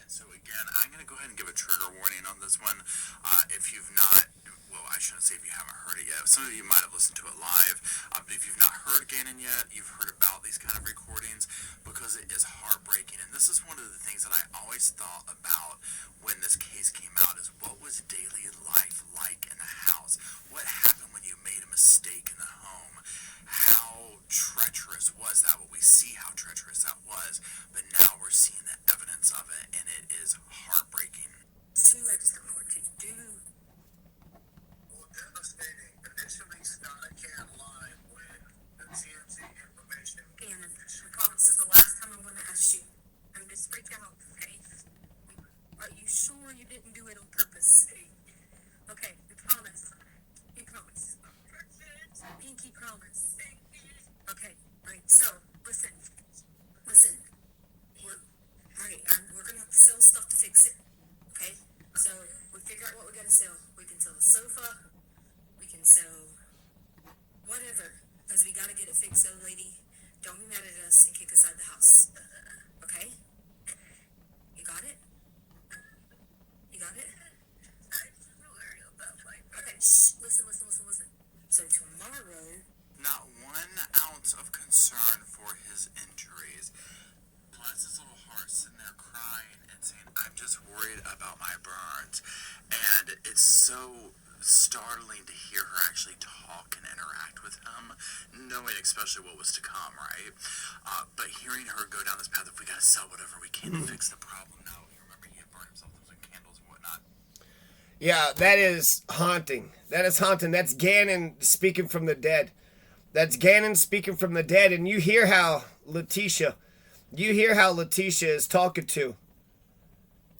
So again, I'm going to go ahead and give a trigger warning on this one. If you've not, well, I shouldn't say if you haven't heard it yet. Some of you might have listened to it live, but if you've not heard Gannon yet, you've heard about these kind of recordings because it is heartbreaking. And this is one of the things that I always thought about when this case came out is what was daily life like in the house? What happened when you made a mistake in the home? How treacherous was that? Well, we see how treacherous that was, but now we're seeing the evidence of it, and it is heartbreaking. Two legs don't know what to do. Well, devastating. Initially, Stauch can't lie when the TMZ information. Gannon, I promise this is the last time I'm going to ask you. I'm just freaked out, okay? Are you sure you didn't do it on purpose? Okay, you promise. You promise. Pinky promise. Okay, right. So, listen. We're going to have to sell stuff to fix it. Okay? So, we figure out what we got to sell. We can sell the sofa. We can sell whatever. Because we got to get it fixed, so lady, don't be mad at us and kick us out of the house. Okay? You got it? You got it? I'm worried about my Okay, shh. Listen. So tomorrow, Not 1 ounce of concern for his injuries. Bless his little heart sitting there crying and saying, I'm just worried about my burns. And it's so startling to hear her actually talk and interact with him, knowing especially what was to come, right? But hearing her go down this path of we got to sell whatever we can to fix the problem. Now, you remember he had burned himself with some candles and whatnot. Yeah, that is haunting. That's Gannon speaking from the dead. And you hear how Letecia is talking to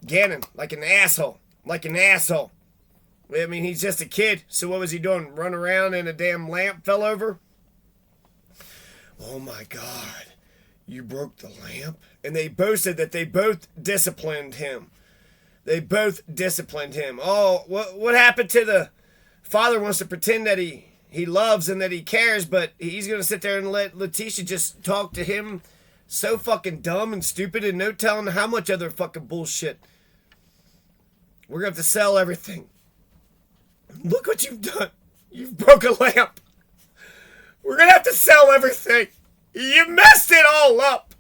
Gannon like an asshole. I mean, he's just a kid. So what was he doing? Run around and a damn lamp fell over? Oh my God. You broke the lamp? And they boasted that they both disciplined him. Oh, what happened to the father wants to pretend that he loves and that he cares, but he's going to sit there and let Letecia just talk to him so fucking dumb and stupid and no telling how much other fucking bullshit. We're going to have to sell everything. Look what you've done. You've broke a lamp. We're going to have to sell everything. You messed it all up.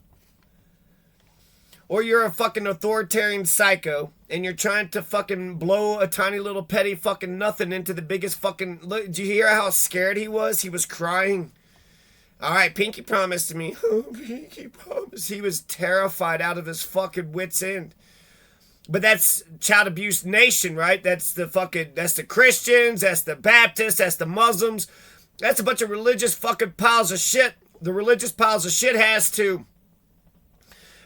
Or you're a fucking authoritarian psycho and you're trying to fucking blow a tiny little petty fucking nothing into the biggest fucking... Look, did you hear how scared he was? He was crying. All right, Pinky promised me. Oh, Pinky promised. He was terrified out of his fucking wits' end. But that's Child Abuse Nation, right? That's the Christians, that's the Baptists, that's the Muslims. That's a bunch of religious fucking piles of shit. The religious piles of shit has to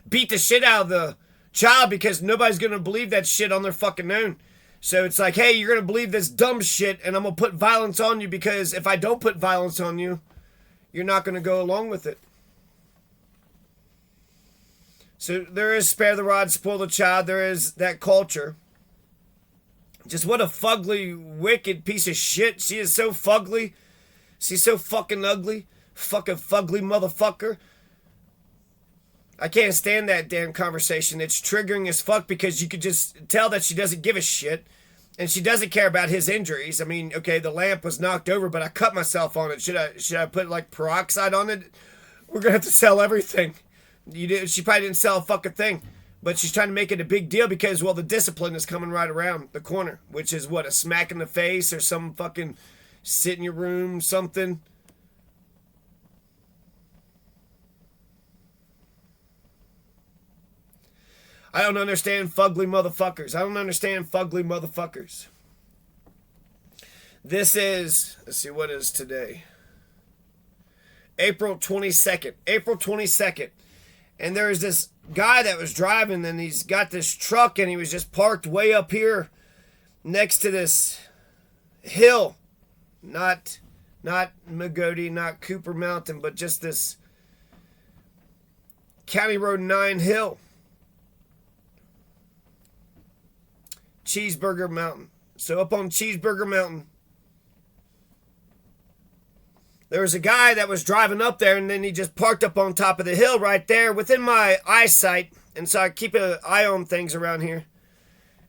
beat the shit out of the child because nobody's going to believe that shit on their fucking own. So it's like, hey, you're going to believe this dumb shit and I'm going to put violence on you because if I don't put violence on you, you're not going to go along with it. So there is spare the rod, spoil the child. There is that culture. Just what a fugly, wicked piece of shit. She is so fugly. She's so fucking ugly. Fucking fugly motherfucker. I can't stand that damn conversation. It's triggering as fuck because you could just tell that she doesn't give a shit. And she doesn't care about his injuries. I mean, okay, the lamp was knocked over, but I cut myself on it. Should I put like peroxide on it? We're gonna have to sell everything. She probably didn't sell a fucking thing. But she's trying to make it a big deal because, well, the discipline is coming right around the corner. Which is what, a smack in the face or some fucking sit in your room, something. I don't understand fugly motherfuckers. This is, let's see, what is today? April 22nd. And there was this guy that was driving and he's got this truck and he was just parked way up here next to this hill. Not Magoti, not Cooper Mountain, but just this County Road 9 hill. Cheeseburger Mountain. So up on Cheeseburger Mountain, there was a guy that was driving up there and then he just parked up on top of the hill right there within my eyesight. and so I keep an eye on things around here.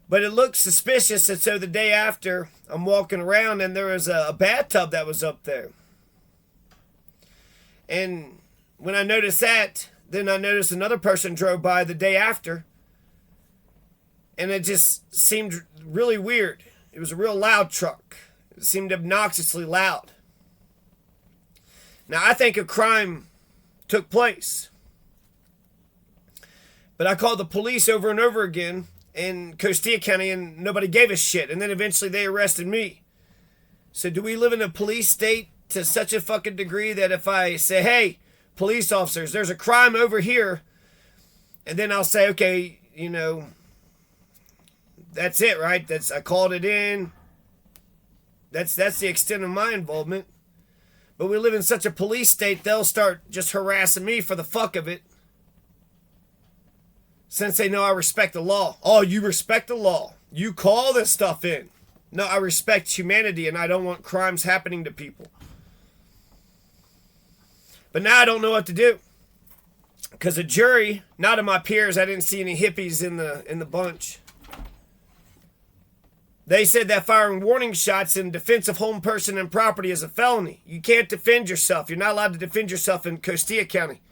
But it looked suspicious, and so the day after, I'm walking around, and there was a bathtub that was up there. And when I noticed that, then I noticed another person drove by the day after, and it just seemed really weird. It was a real loud truck. It seemed obnoxiously loud. Now, I think a crime took place. But I called the police over and over again in Costilla County, and nobody gave a shit. And then eventually they arrested me. So do we live in a police state to such a fucking degree that if I say, hey, police officers, there's a crime over here, and then I'll say, okay, you know, that's it, right? I called it in. That's the extent of my involvement. But we live in such a police state, they'll start just harassing me for the fuck of it. Since they know I respect the law. Oh, you respect the law. You call this stuff in. No, I respect humanity, and I don't want crimes happening to people. But now I don't know what to do. Because the jury, not of my peers, I didn't see any hippies in the bunch. They said that firing warning shots in defense of home person and property is a felony. You can't defend yourself. You're not allowed to defend yourself in Costilla County.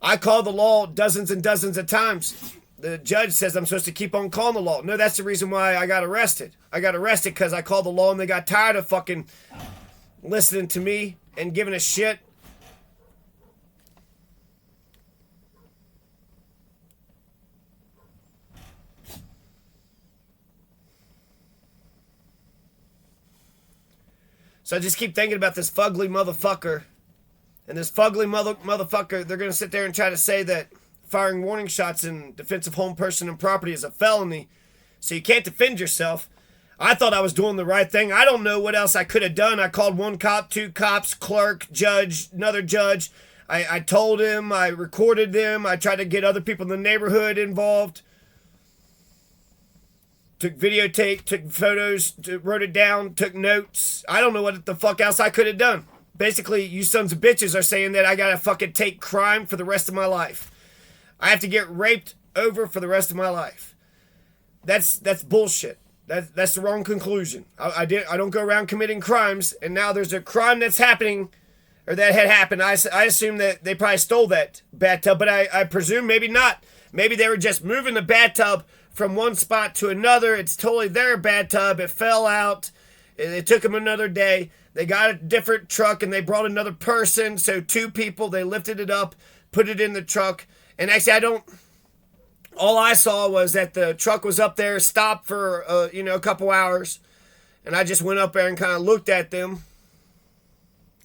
I call the law dozens and dozens of times. The judge says I'm supposed to keep on calling the law. No, that's the reason why I got arrested. I got arrested because I called the law and they got tired of fucking listening to me and giving a shit. So I just keep thinking about this fugly motherfucker. And this fugly motherfucker, they're going to sit there and try to say that firing warning shots in defense of home person and property is a felony. So you can't defend yourself. I thought I was doing the right thing. I don't know what else I could have done. I called one cop, two cops, clerk, judge, another judge. I told him, I recorded them. I tried to get other people in the neighborhood involved. Took videotape, took photos, wrote it down, took notes. I don't know what the fuck else I could have done. Basically, you sons of bitches are saying that I gotta fucking take crime for the rest of my life. I have to get raped over for the rest of my life. That's bullshit. That's the wrong conclusion. I don't go around committing crimes, and now there's a crime that's happening, or that had happened. I assume that they probably stole that bathtub, but I presume maybe not. Maybe they were just moving the bathtub from one spot to another. It's totally their bathtub. It fell out. It took them another day. They got a different truck and they brought another person. So two people, they lifted it up, put it in the truck. And actually, all I saw was that the truck was up there, stopped for, a couple hours. And I just went up there and kind of looked at them.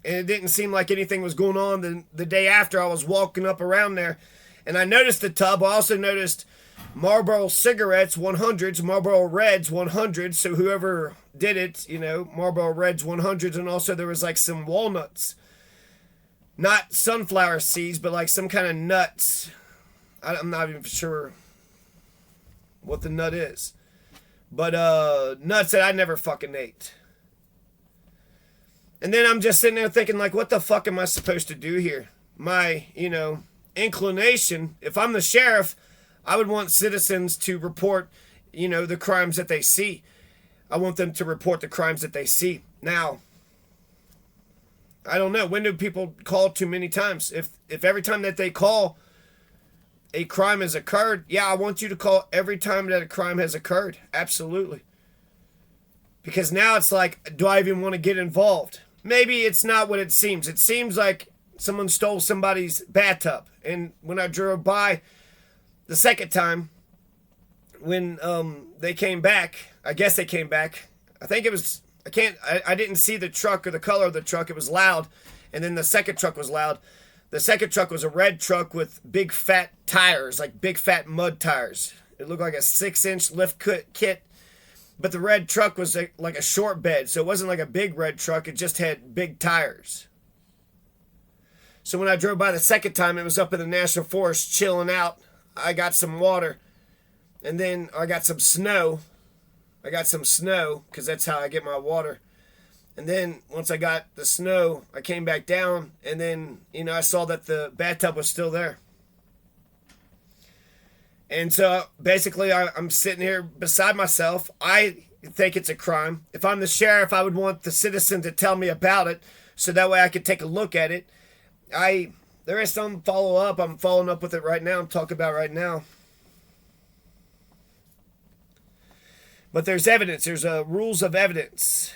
And it didn't seem like anything was going on. The day after, I was walking up around there. And I noticed the tub. I also noticed Marlboro cigarettes, 100s, Marlboro Reds, 100s. So whoever did it, Marlboro Reds, 100s. And also there was like some walnuts. Not sunflower seeds, but like some kind of nuts. I'm not even sure what the nut is. But nuts that I never fucking ate. And then I'm just sitting there thinking, like, what the fuck am I supposed to do here? My, inclination, if I'm the sheriff, I would want citizens to report, the crimes that they see. I want them to report the crimes that they see. Now, I don't know. When do people call too many times? If every time that they call, a crime has occurred, yeah, I want you to call every time that a crime has occurred. Absolutely. Because now it's like, do I even want to get involved? Maybe it's not what it seems. It seems like someone stole somebody's bathtub. And when I drove by the second time, when they came back, I guess they came back. I think it was, I didn't see the truck or the color of the truck. It was loud. And then the second truck was loud. The second truck was a red truck with big fat tires, like big fat mud tires. It looked like a 6-inch lift kit. But the red truck was like a short bed, so it wasn't like a big red truck. It just had big tires. So when I drove by the second time, it was up in the National Forest chilling out. I got some water, and then I got some snow. Because that's how I get my water. And then once I got the snow, I came back down, and then, I saw that the bathtub was still there. And so basically, I'm sitting here beside myself. I think it's a crime. If I'm the sheriff, I would want the citizen to tell me about it so that way I could take a look at it. There is some follow up. I'm following up with it right now. I'm talking about right now. But there's evidence. There's rules of evidence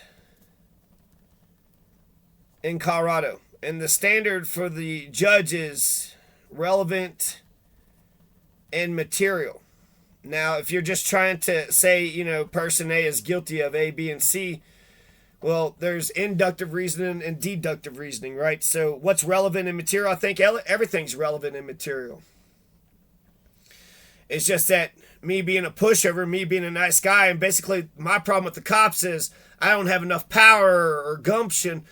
in Colorado. And the standard for the judge is relevant and material. Now, if you're just trying to say, person A is guilty of A, B, and C, well, there's inductive reasoning and deductive reasoning, right? So what's relevant and material? I think everything's relevant and material. It's just that me being a pushover, me being a nice guy, and basically my problem with the cops is I don't have enough power or gumption,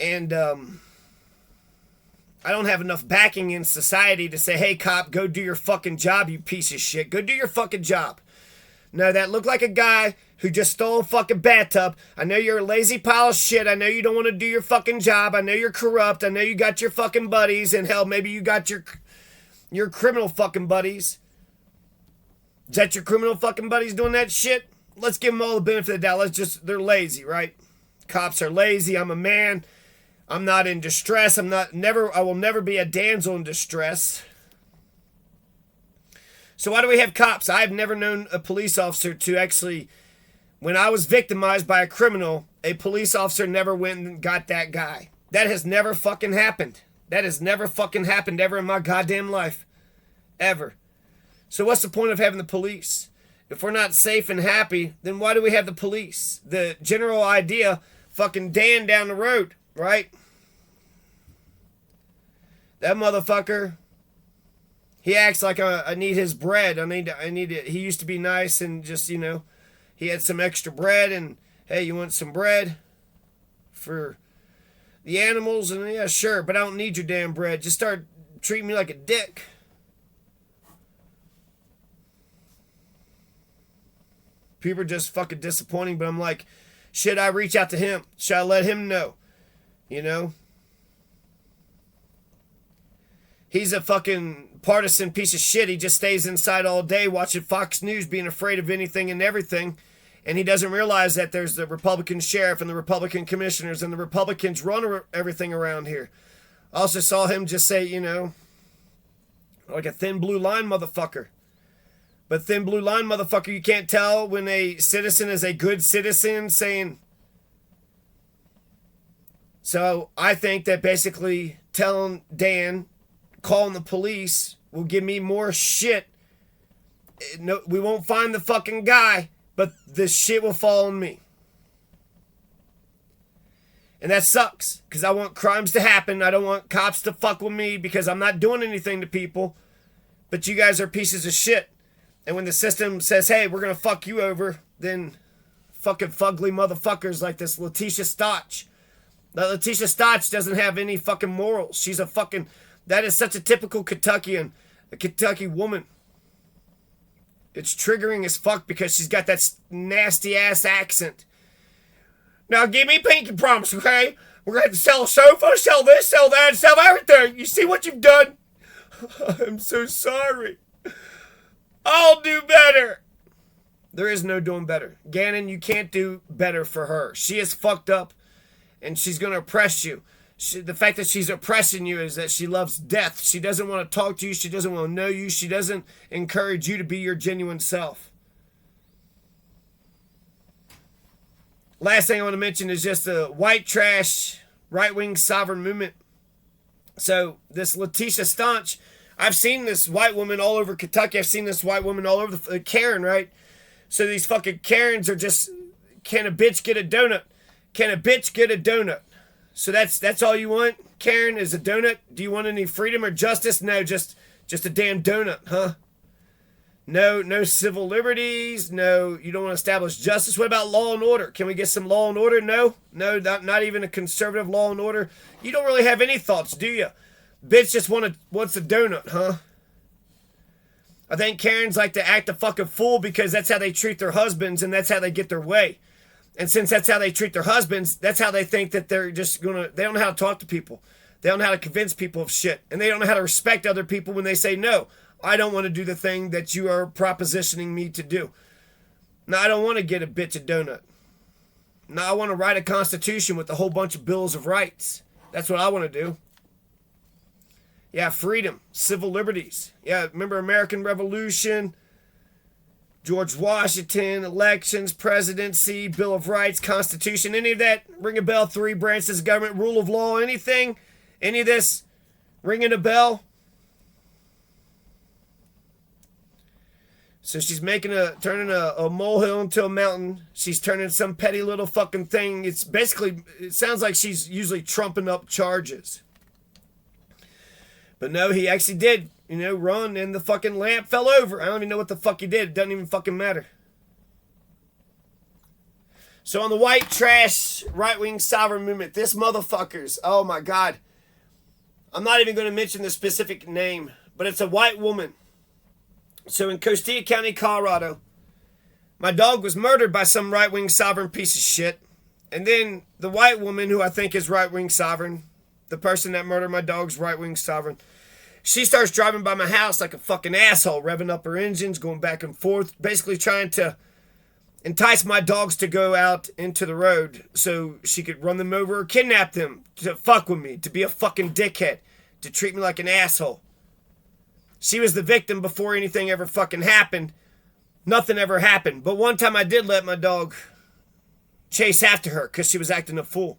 and I don't have enough backing in society to say, hey, cop, go do your fucking job, you piece of shit. Go do your fucking job. No, that looked like a guy who just stole a fucking bathtub. I know you're a lazy pile of shit. I know you don't want to do your fucking job. I know you're corrupt. I know you got your fucking buddies. And hell, maybe you got your criminal fucking buddies. Is that your criminal fucking buddies doing that shit? Let's give them all the benefit of the doubt. They're lazy, right? Cops are lazy. I'm a man. I'm not in distress. I will never be a damsel in distress. So why do we have cops? I've never known a police officer to actually, when I was victimized by a criminal, a police officer never went and got that guy. That has never fucking happened. That has never fucking happened ever in my goddamn life. Ever. So what's the point of having the police? If we're not safe and happy, then why do we have the police? The general idea, fucking Dan down the road, right? That motherfucker, he acts like I need his bread. I need it. He used to be nice and just, he had some extra bread and, hey, you want some bread for the animals? And yeah, sure, but I don't need your damn bread. Just start treating me like a dick. People are just fucking disappointing, but I'm like, should I reach out to him? Should I let him know? He's a fucking partisan piece of shit. He just stays inside all day watching Fox News, being afraid of anything and everything. And he doesn't realize that there's the Republican sheriff and the Republican commissioners and the Republicans run everything around here. I also saw him just say, like a thin blue line motherfucker. But thin blue line motherfucker, you can't tell when a citizen is a good citizen saying. So I think that basically telling Dan, calling the police will give me more shit. No, we won't find the fucking guy, but the shit will fall on me. And that sucks, because I want crimes to happen. I don't want cops to fuck with me because I'm not doing anything to people. But you guys are pieces of shit. And when the system says, hey, we're going to fuck you over, then fucking fugly motherfuckers like this Letecia Stauch. Now, Letecia Stauch doesn't have any fucking morals. She's a fucking... That is such a typical Kentuckian, a Kentucky woman. It's triggering as fuck because she's got that nasty ass accent. Now give me pinky promise, okay? We're going to sell a sofa, sell this, sell that, sell everything. You see what you've done? I'm so sorry. I'll do better. There is no doing better. Gannon, you can't do better for her. She is fucked up and she's going to oppress you. The fact that she's oppressing you is that she loves death. She doesn't want to talk to you. She doesn't want to know you. She doesn't encourage you to be your genuine self. Last thing I want to mention is just the white trash, right-wing sovereign movement. So this Letecia Stauch, I've seen this white woman all over Kentucky. I've seen this white woman all over the Karen, right? So these fucking Karens are just, can a bitch get a donut? Can a bitch get a donut? So that's all you want, Karen, is a donut? Do you want any freedom or justice? No, just a damn donut, huh? No civil liberties. No, you don't want to establish justice. What about law and order? Can we get some law and order? No, not even a conservative law and order. You don't really have any thoughts, do you? Bitch just wants a donut, huh? I think Karens like to act a fucking fool because that's how they treat their husbands and that's how they get their way. And since that's how they treat their husbands, that's how they think that they're just they don't know how to talk to people. They don't know how to convince people of shit. And they don't know how to respect other people when they say, no, I don't want to do the thing that you are propositioning me to do. No, I don't want to get a bitch a donut. No, I want to write a constitution with a whole bunch of bills of rights. That's what I want to do. Yeah, freedom, civil liberties. Yeah, remember American Revolution, George Washington, elections, presidency, Bill of Rights, Constitution, any of that? Ring a bell, 3 branches of government, rule of law, anything? Any of this ringing a bell? So she's turning a molehill into a mountain. She's turning some petty little fucking thing. It's basically, it sounds like she's usually trumping up charges. But no, he actually did, run and the fucking lamp fell over. I don't even know what the fuck he did. It doesn't even fucking matter. So on the white trash right-wing sovereign movement, this motherfuckers, oh my God. I'm not even going to mention the specific name, but it's a white woman. So in Costilla County, Colorado, my dog was murdered by some right-wing sovereign piece of shit. And then the white woman, who I think is right-wing sovereign, the person that murdered my dog's right-wing sovereign, she starts driving by my house like a fucking asshole, revving up her engines, going back and forth, basically trying to entice my dogs to go out into the road so she could run them over or kidnap them to fuck with me, to be a fucking dickhead, to treat me like an asshole. She was the victim before anything ever fucking happened. Nothing ever happened. But one time I did let my dog chase after her because she was acting a fool.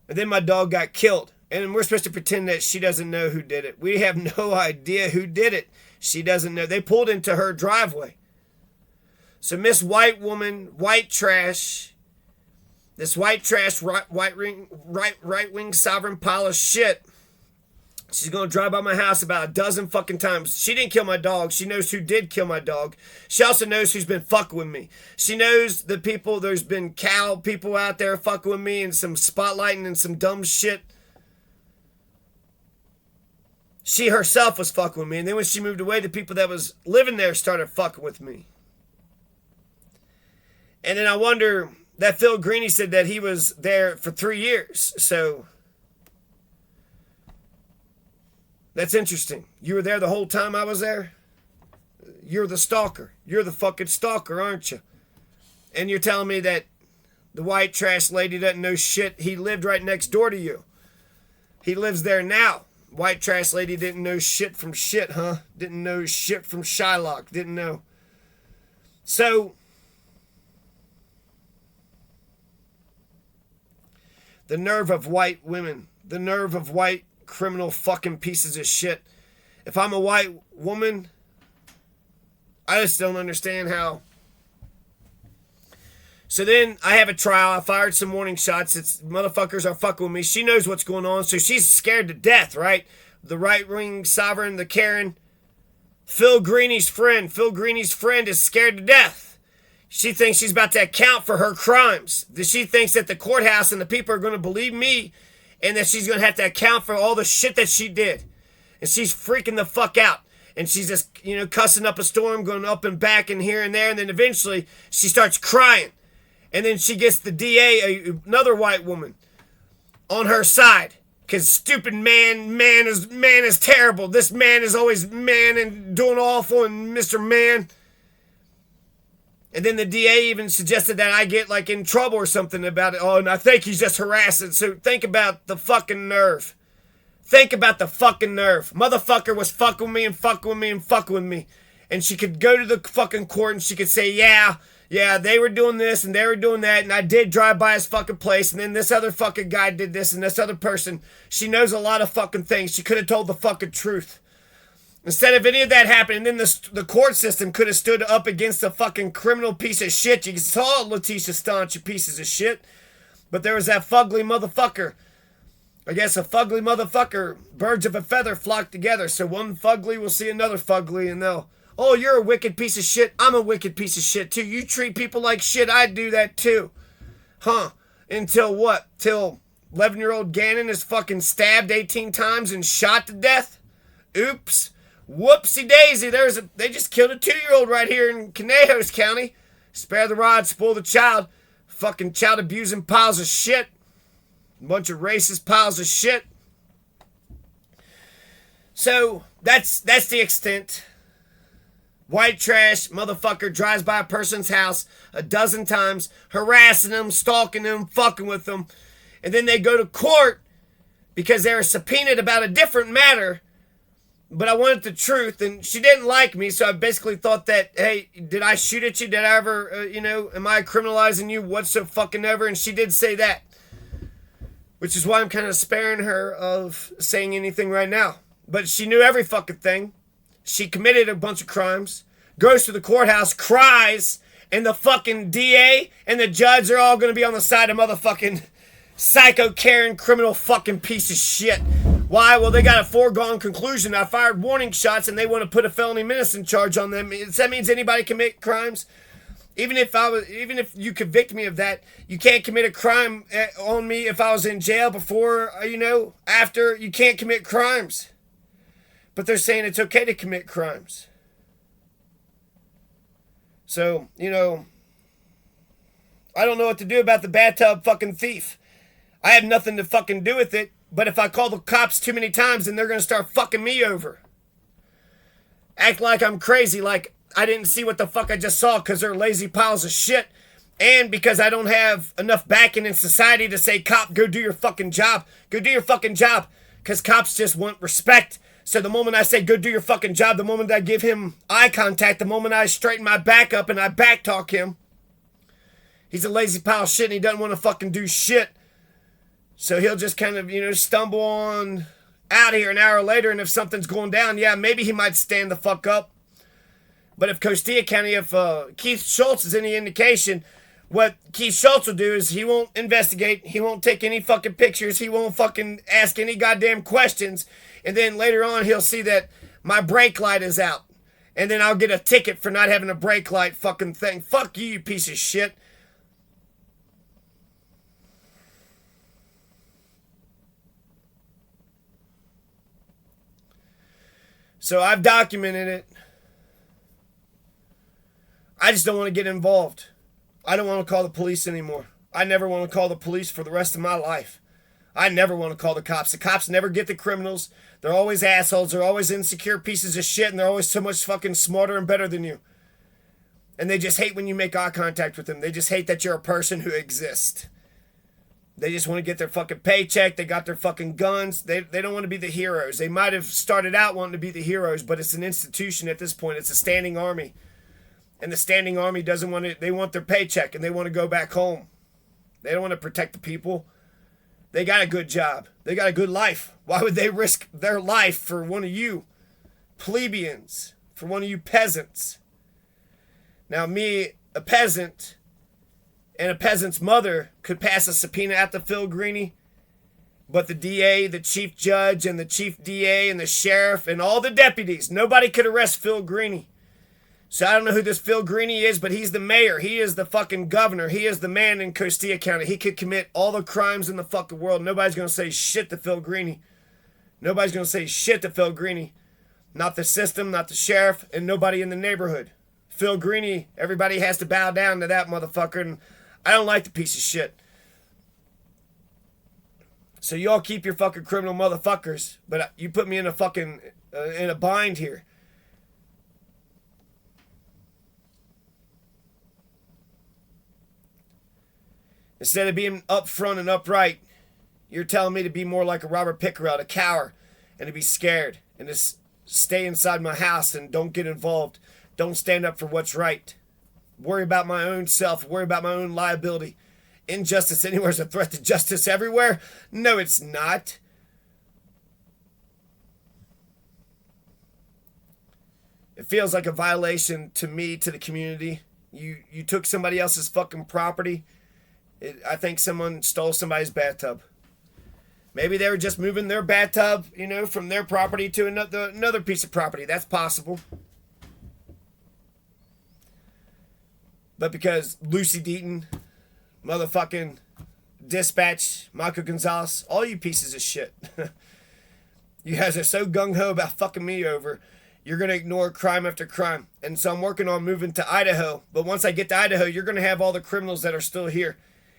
And then my dog got killed. And we're supposed to pretend that she doesn't know who did it. We have no idea who did it. She doesn't know. They pulled into her driveway. So Miss White Woman, white trash, this white trash right-wing sovereign pile of shit, she's going to drive by my house about a dozen fucking times. She didn't kill my dog. She knows who did kill my dog. She also knows who's been fucking with me. She knows the people, there's been cow people out there fucking with me and some spotlighting and some dumb shit. She herself was fucking with me. And then when she moved away, the people that was living there started fucking with me. And then I wonder, that Phil Greeny said that he was there for 3 years. So that's interesting. You were there the whole time I was there? You're the stalker. You're the fucking stalker, aren't you? And you're telling me that the white trash lady doesn't know shit. He lived right next door to you. He lives there now. White trash lady didn't know shit from shit, huh? Didn't know shit from Shylock. Didn't know. So the nerve of white women. The nerve of white criminal fucking pieces of shit. If I'm a white woman, I just don't understand how. So then I have a trial. I fired some warning shots. It's motherfuckers are fucking with me. She knows what's going on, so she's scared to death, right? The right-wing sovereign, the Karen, Phil Greeny's friend. Phil Greeny's friend is scared to death. She thinks she's about to account for her crimes. She thinks that the courthouse and the people are going to believe me and that she's going to have to account for all the shit that she did. And she's freaking the fuck out. And she's just, cussing up a storm, going up and back and here and there. And then eventually she starts crying. And then she gets the DA, another white woman, on her side. Because stupid man is terrible. This man is always man and doing awful and Mr. Man. And then the DA even suggested that I get in trouble or something about it. Oh, and I think he's just harassing. So think about the fucking nerve. Think about the fucking nerve. Motherfucker was fucking with me and fucking with me and fucking with me. And she could go to the fucking court and she could say, yeah, they were doing this and they were doing that. And I did drive by his fucking place. And then this other fucking guy did this and this other person. She knows a lot of fucking things. She could have told the fucking truth. Instead of any of that happening, then the court system could have stood up against a fucking criminal piece of shit. You saw Letecia Stauch, you pieces of shit. But there was that fugly motherfucker. I guess a fugly motherfucker. Birds of a feather flock together. So one fugly will see another fugly and they'll, oh, you're a wicked piece of shit. I'm a wicked piece of shit too. You treat people like shit. I do that too. Huh. Until what? Till 11-year-old Gannon is fucking stabbed 18 times and shot to death? Oops. Whoopsie daisy. They just killed a 2-year-old right here in Conejos County. Spare the rod, spoil the child. Fucking child abusing piles of shit. A bunch of racist piles of shit. So that's the extent. White trash motherfucker drives by a person's house a dozen times, harassing them, stalking them, fucking with them, and then they go to court because they were subpoenaed about a different matter. But I wanted the truth, and she didn't like me, so I basically thought that, hey, did I shoot at you? Did I ever, am I criminalizing you whatsoever? And she did say that, which is why I'm kind of sparing her of saying anything right now. But she knew every fucking thing. She committed a bunch of crimes, goes to the courthouse, cries, and the fucking DA and the judge are all going to be on the side of motherfucking psycho Karen criminal fucking piece of shit. Why? Well, they got a foregone conclusion. I fired warning shots and they want to put a felony menacing charge on them. That means anybody can commit crimes. Even if you convict me of that, you can't commit a crime on me if I was in jail before, after. You can't commit crimes. But they're saying it's okay to commit crimes. So, I don't know what to do about the bathtub fucking thief. I have nothing to fucking do with it. But if I call the cops too many times, then they're going to start fucking me over. Act like I'm crazy, like I didn't see what the fuck I just saw because they're lazy piles of shit. And because I don't have enough backing in society to say, cop, go do your fucking job. Go do your fucking job. Because cops just want respect. So the moment I say, go do your fucking job, the moment I give him eye contact, the moment I straighten my back up and I backtalk him, he's a lazy pile of shit and he doesn't want to fucking do shit. So he'll just kind of, stumble on out here an hour later, and if something's going down, yeah, maybe he might stand the fuck up. But if Costilla County, if Keith Schultz is any indication, what Keith Schultz will do is he won't investigate, he won't take any fucking pictures, he won't fucking ask any goddamn questions, and then later on he'll see that my brake light is out, and then I'll get a ticket for not having a brake light fucking thing. Fuck you, you piece of shit. So I've documented it. I just don't want to get involved. I don't want to call the police anymore. I never want to call the police for the rest of my life. I never want to call the cops. The cops never get the criminals. They're always assholes. They're always insecure pieces of shit, and they're always so much fucking smarter and better than you. And they just hate when you make eye contact with them. They just hate that you're a person who exists. They just want to get their fucking paycheck. They got their fucking guns. They don't want to be the heroes. They might have started out wanting to be the heroes, but it's an institution at this point. It's a standing army. And the standing army doesn't want to, they want their paycheck and they want to go back home. They don't want to protect the people. They got a good job. They got a good life. Why would they risk their life for one of you plebeians, for one of you peasants? Now me, a peasant, and a peasant's mother could pass a subpoena at the Phil Greeny, but the DA, the chief judge, and the chief DA, and the sheriff, and all the deputies, nobody could arrest Phil Greeny. So I don't know who this Phil Greeny is, but he's the mayor. He is the fucking governor. He is the man in Costilla County. He could commit all the crimes in the fucking world. Nobody's going to say shit to Phil Greeny. Nobody's going to say shit to Phil Greeny. Not the system, not the sheriff, and nobody in the neighborhood. Phil Greeny, everybody has to bow down to that motherfucker, and I don't like the piece of shit. So y'all keep your fucking criminal motherfuckers, but you put me in a fucking, in a bind here. Instead of being upfront and upright, you're telling me to be more like a Robert Pickerel, to cower, and to be scared, and to stay inside my house and don't get involved. Don't stand up for what's right. Worry about my own self. Worry about my own liability. Injustice anywhere is a threat to justice everywhere? No, it's not. It feels like a violation to me, to the community. You took somebody else's fucking property. I think someone stole somebody's bathtub. Maybe they were just moving their bathtub, from their property to another piece of property. That's possible. But because Lucy Deaton, motherfucking Dispatch, Michael Gonzalez, all you pieces of shit, you guys are so gung-ho about fucking me over, you're going to ignore crime after crime. And so I'm working on moving to Idaho. But once I get to Idaho, you're going to have all the criminals that are still here.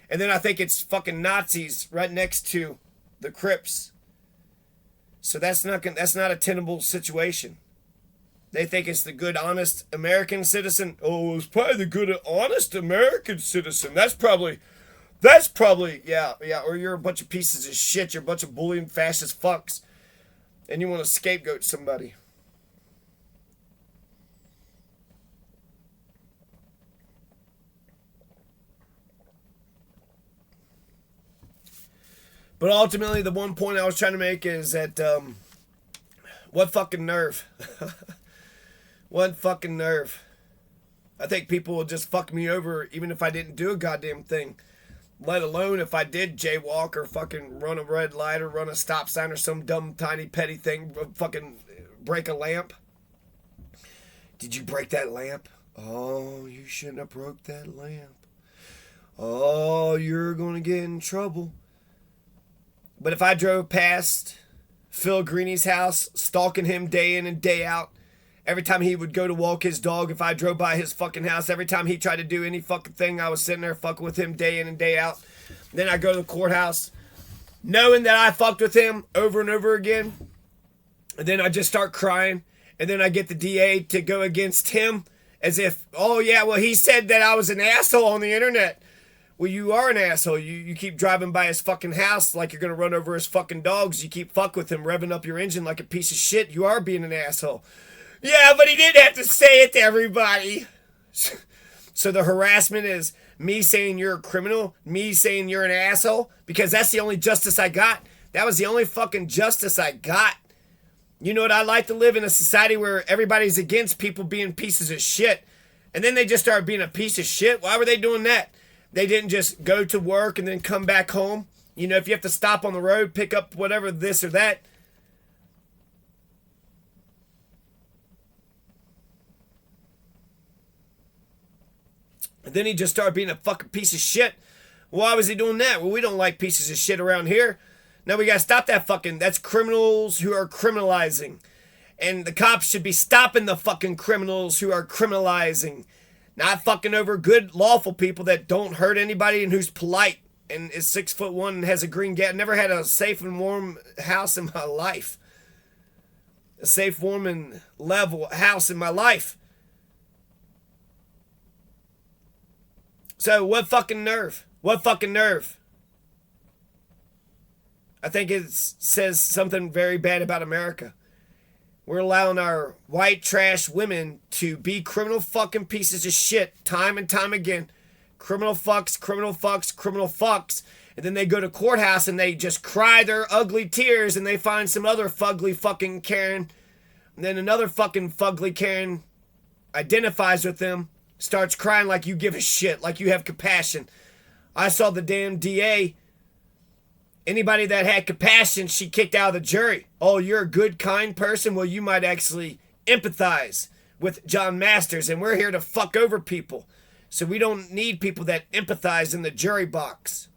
And then I think it's fucking Nazis right next to the Crips. So that's not a tenable situation. They think it's the good, honest American citizen. Oh, it's probably the good, honest American citizen. That's probably, yeah. Or you're a bunch of pieces of shit. You're a bunch of bullying fascist fucks, and you want to scapegoat somebody. But ultimately, the one point I was trying to make is that, what fucking nerve? What fucking nerve? I think people will just fuck me over even if I didn't do a goddamn thing. Let alone if I did jaywalk or fucking run a red light or run a stop sign or some dumb, tiny, petty thing, fucking break a lamp. Did you break that lamp? Oh, you shouldn't have broke that lamp. Oh, you're gonna get in trouble. But if I drove past Phil Greeny's house, stalking him day in and day out, every time he would go to walk his dog, if I drove by his fucking house, every time he tried to do any fucking thing, I was sitting there fucking with him day in and day out. Then I go to the courthouse, knowing that I fucked with him over and over again. And then I just start crying. And then I get the DA to go against him as if, oh yeah, well he said that I was an asshole on the internet. Well, you are an asshole. You keep driving by his fucking house like you're going to run over his fucking dogs. You keep fuck with him, revving up your engine like a piece of shit. You are being an asshole. Yeah, but he didn't have to say it to everybody. So the harassment is me saying you're a criminal, me saying you're an asshole, because that's the only justice I got. That was the only fucking justice I got. You know what? I like to live in a society where everybody's against people being pieces of shit. And then they just started being a piece of shit. Why were they doing that? They didn't just go to work and then come back home. You know, if you have to stop on the road, pick up whatever, this or that. And then he just started being a fucking piece of shit. Why was he doing that? Well, we don't like pieces of shit around here. Now we gotta stop that fucking, that's criminals who are criminalizing. And the cops should be stopping the fucking criminals who are criminalizing. Not fucking over good, lawful people that don't hurt anybody and who's polite and is 6'1" and has a green gat. Never had a safe and warm house in my life. A safe, warm, and level house in my life. So what fucking nerve? What fucking nerve? I think it says something very bad about America. We're allowing our white trash women to be criminal fucking pieces of shit time and time again. Criminal fucks, criminal fucks, criminal fucks. And then they go to courthouse and they just cry their ugly tears and they find some other fugly fucking Karen. And then another fucking fugly Karen identifies with them, starts crying like you give a shit, like you have compassion. I saw the damn DA. Anybody that had compassion, she kicked out of the jury. Oh, you're a good, kind person? Well, you might actually empathize with John Masters, and we're here to fuck over people. So we don't need people that empathize in the jury box.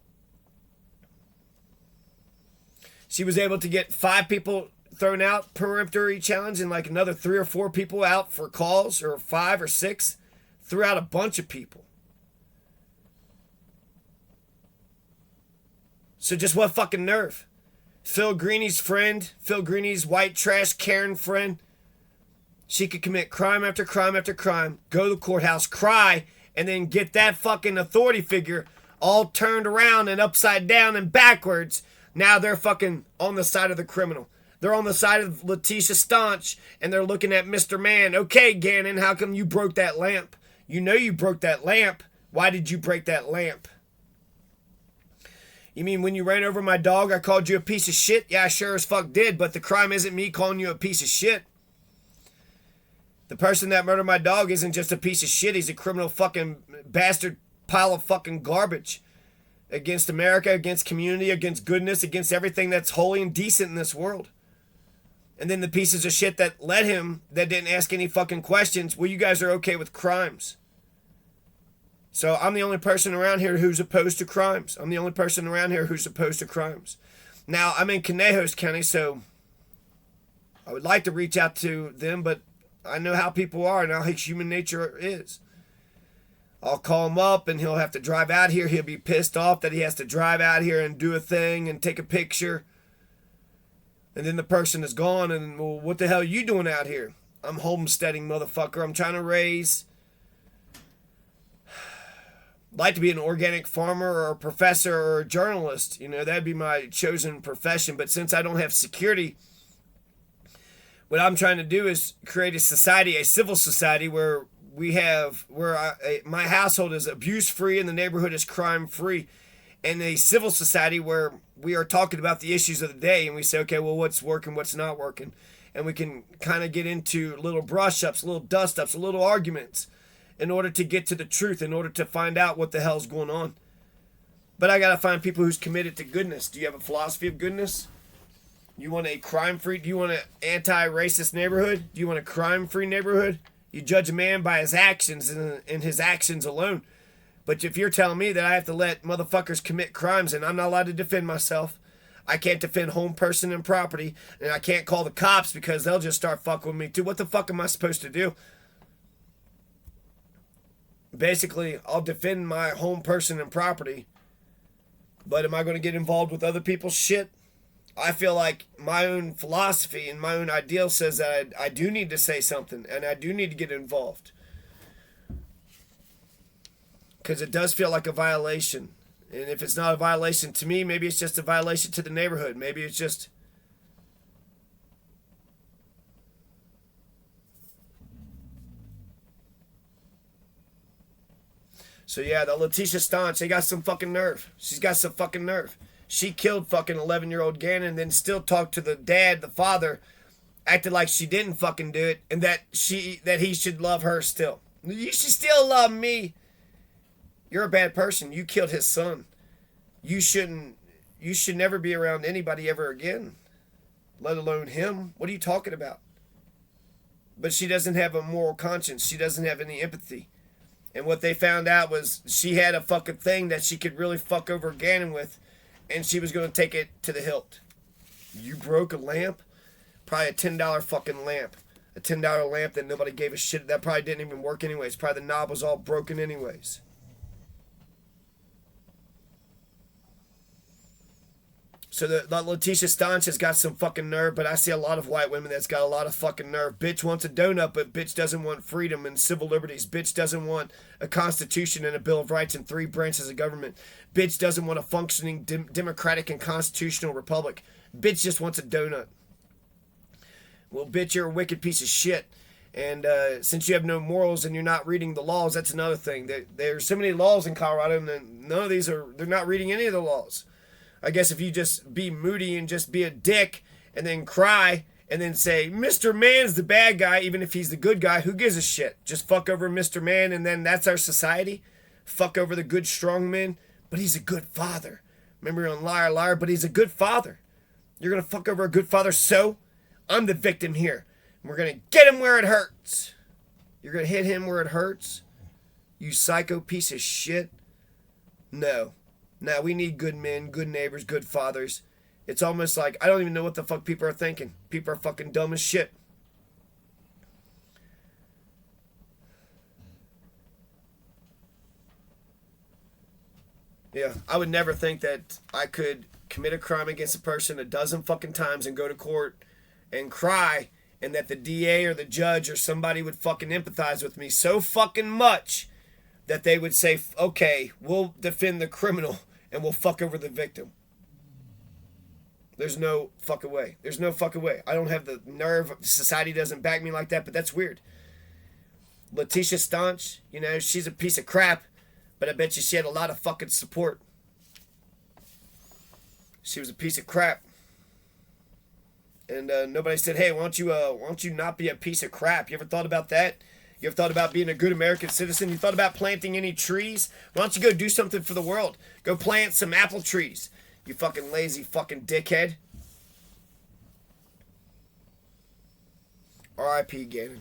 She was able to get 5 people thrown out peremptory challenge and like another 3 or 4 people out for calls, or 5 or 6. Threw out a bunch of people. So just what fucking nerve? Phil Greeny's friend, Phil Greeny's white trash Karen friend, she could commit crime after crime after crime, go to the courthouse, cry, and then get that fucking authority figure all turned around and upside down and backwards. Now they're fucking on the side of the criminal. They're on the side of Letecia Stauch, and they're looking at Mr. Man. Okay, Gannon, how come you broke that lamp? You know you broke that lamp. Why did you break that lamp? You mean when you ran over my dog, I called you a piece of shit? Yeah, I sure as fuck did, but the crime isn't me calling you a piece of shit. The person that murdered my dog isn't just a piece of shit. He's a criminal fucking bastard pile of fucking garbage against America, against community, against goodness, against everything that's holy and decent in this world. And then the pieces of shit that led him, that didn't ask any fucking questions, well, you guys are okay with crimes. So I'm the only person around here who's opposed to crimes. I'm the only person around here who's opposed to crimes. Now, I'm in Conejos County, so I would like to reach out to them, but I know how people are and how human nature is. I'll call him up and he'll have to drive out here. He'll be pissed off that he has to drive out here and do a thing and take a picture. And then the person is gone, and, well, what the hell are you doing out here? I'm homesteading, motherfucker. I'm trying to raise... like to be an organic farmer or a professor or a journalist. You know, that'd be my chosen profession. But since I don't have security, what I'm trying to do is create a society, a civil society where my household is abuse free and the neighborhood is crime free, and a civil society where we are talking about the issues of the day and we say, okay, well, what's working, what's not working, and we can kind of get into little brush ups, little dust ups, little arguments in order to get to the truth, in order to find out what the hell's going on. But I gotta find people who's committed to goodness. Do you have a philosophy of goodness? You want a crime-free? Do you want an anti-racist neighborhood? Do you want a crime-free neighborhood? You judge a man by his actions and his actions alone. But if you're telling me that I have to let motherfuckers commit crimes and I'm not allowed to defend myself, I can't defend home, person, and property, and I can't call the cops because they'll just start fucking with me too. What the fuck am I supposed to do? Basically, I'll defend my home, person, and property, but am I going to get involved with other people's shit? I feel like my own philosophy and my own ideal says that I do need to say something and I do need to get involved. Because it does feel like a violation. And if it's not a violation to me, maybe it's just a violation to the neighborhood. Maybe it's just... So yeah, the Letecia Stauch, they got some fucking nerve. She's got some fucking nerve. She killed fucking 11-year-old Gannon and then still talked to the dad, the father, acted like she didn't fucking do it and that he should love her still. You should still love me. You're a bad person. You killed his son. You should never be around anybody ever again, let alone him. What are you talking about? But she doesn't have a moral conscience. She doesn't have any empathy. And what they found out was she had a fucking thing that she could really fuck over Gannon with, and she was going to take it to the hilt. You broke a lamp? Probably a $10 fucking lamp. A $10 lamp that nobody gave a shit. That probably didn't even work anyways. Probably the knob was all broken anyways. So the Letecia Stauch has got some fucking nerve, but I see a lot of white women that's got a lot of fucking nerve. Bitch wants a donut, but bitch doesn't want freedom and civil liberties. Bitch doesn't want a constitution and a Bill of Rights and 3 branches of government. Bitch doesn't want a functioning democratic and constitutional republic. Bitch just wants a donut. Well, bitch, you're a wicked piece of shit. And since you have no morals and you're not reading the laws, that's another thing. There's so many laws in Colorado, and none of these they're not reading any of the laws. I guess if you just be moody and just be a dick and then cry and then say, Mr. Man's the bad guy, even if he's the good guy, who gives a shit? Just fuck over Mr. Man and then that's our society? Fuck over the good strong men? But he's a good father. Remember on Liar Liar, but he's a good father. You're going to fuck over a good father, so I'm the victim here. And we're going to get him where it hurts. You're going to hit him where it hurts? You psycho piece of shit? No. Now, we need good men, good neighbors, good fathers. It's almost like, I don't even know what the fuck people are thinking. People are fucking dumb as shit. Yeah, I would never think that I could commit a crime against a person a dozen fucking times and go to court and cry, and that the DA or the judge or somebody would fucking empathize with me so fucking much that they would say, okay, we'll defend the criminal and we'll fuck over the victim. There's no fucking way. There's no fucking way. I don't have the nerve. Society doesn't back me like that, but that's weird. Letecia Stauch, you know, she's a piece of crap, but I bet you she had a lot of fucking support. She was a piece of crap. And nobody said, hey, why don't you not be a piece of crap? You ever thought about that? You ever thought about being a good American citizen? You thought about planting any trees? Why don't you go do something for the world? Go plant some apple trees, you fucking lazy fucking dickhead. R.I.P. Gannon.